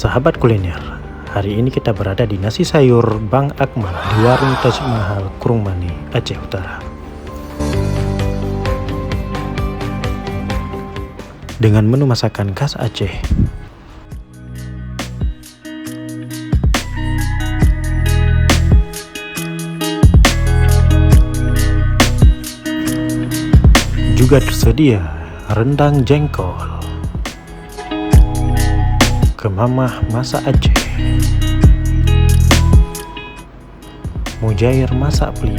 Sahabat kuliner, hari ini kita berada di nasi sayur Bang Akmal di Warung TAJMAHAL, Rumahan, Aceh Utara. Dengan menu masakan khas Aceh. Juga tersedia rendang jengkol, kemamah masak Aceh, mujair masak pelit,